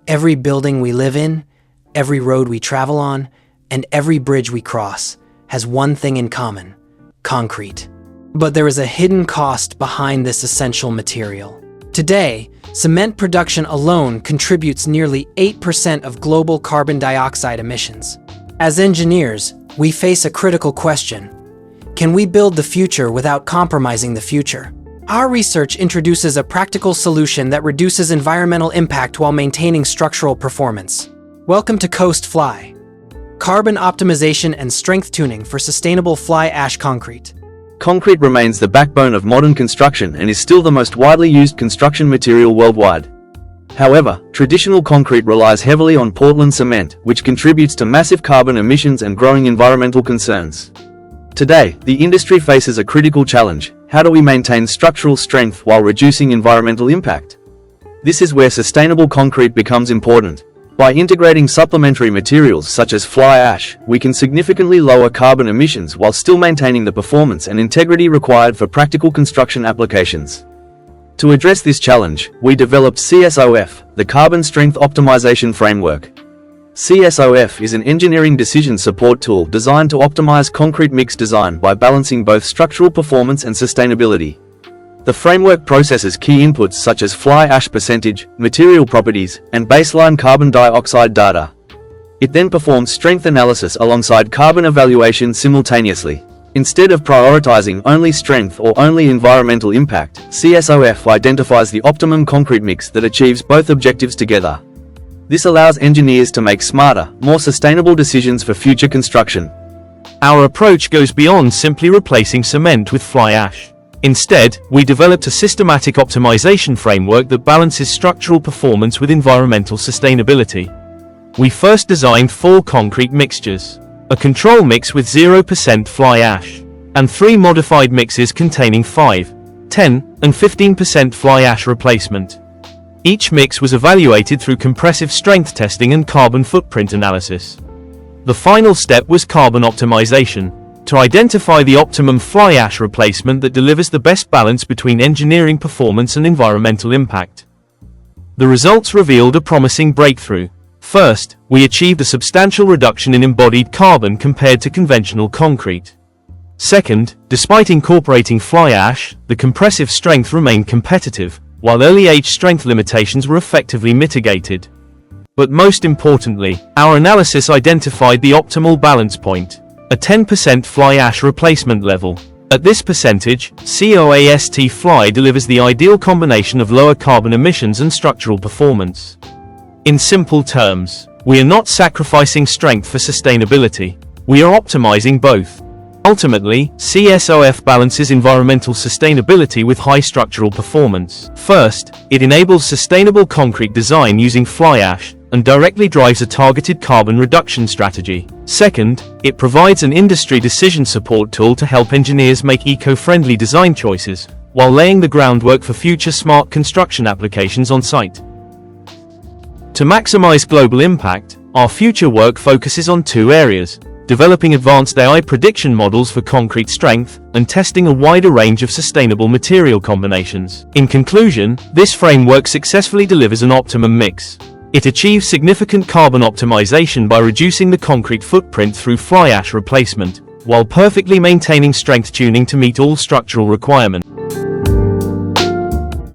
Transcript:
Every building we live in, every road we travel on, and every bridge we cross has one thing in common: concrete. But there is a hidden cost behind this essential material. Today, cement production alone contributes nearly 8% of global carbon dioxide emissions. As engineers, we face a critical question: can we build the future without compromising the future? Our research introduces a practical solution that reduces environmental impact while maintaining structural performance. Welcome to Coast Fly, carbon optimization and strength tuning for sustainable fly ash concrete. Concrete remains the backbone of modern construction and is still the most widely used construction material worldwide. However, traditional concrete relies heavily on Portland cement, which contributes to massive carbon emissions and growing environmental concerns. Today, the industry faces a critical challenge: how do we maintain structural strength while reducing environmental impact? This is where sustainable concrete becomes important. By integrating supplementary materials such as fly ash, we can significantly lower carbon emissions while still maintaining the performance and integrity required for practical construction applications. To address this challenge, we developed CSOF, the Carbon Strength Optimization Framework. CSOF is an engineering decision support tool designed to optimize concrete mix design by balancing both structural performance and sustainability. The framework processes key inputs such as fly ash percentage, material properties, and baseline carbon dioxide data. It then performs strength analysis alongside carbon evaluation simultaneously. Instead of prioritizing only strength or only environmental impact, CSOF identifies the optimum concrete mix that achieves both objectives together. This allows engineers to make smarter, more sustainable decisions for future construction. Our approach goes beyond simply replacing cement with fly ash. Instead, we developed a systematic optimization framework that balances structural performance with environmental sustainability. We first designed 4 concrete mixtures: a control mix with 0% fly ash, and 3 modified mixes containing 5, 10, and 15% fly ash replacement. Each mix was evaluated through compressive strength testing and carbon footprint analysis. The final step was carbon optimization, to identify the optimum fly ash replacement that delivers the best balance between engineering performance and environmental impact. The results revealed a promising breakthrough. First, we achieved a substantial reduction in embodied carbon compared to conventional concrete. Second, despite incorporating fly ash, the compressive strength remained competitive, while early age strength limitations were effectively mitigated. But most importantly, our analysis identified the optimal balance point: a 10% fly ash replacement level. At this percentage, COAST fly delivers the ideal combination of lower carbon emissions and structural performance. In simple terms, we are not sacrificing strength for sustainability. We are optimizing both. Ultimately, CSOF balances environmental sustainability with high structural performance. First, it enables sustainable concrete design using fly ash, and directly drives a targeted carbon reduction strategy. Second, it provides an industry decision support tool to help engineers make eco-friendly design choices, while laying the groundwork for future smart construction applications on site. To maximize global impact, our future work focuses on 2 areas: developing advanced AI prediction models for concrete strength, and testing a wider range of sustainable material combinations. In conclusion, this framework successfully delivers an optimum mix. It achieves significant carbon optimization by reducing the concrete footprint through fly ash replacement, while perfectly maintaining strength tuning to meet all structural requirements.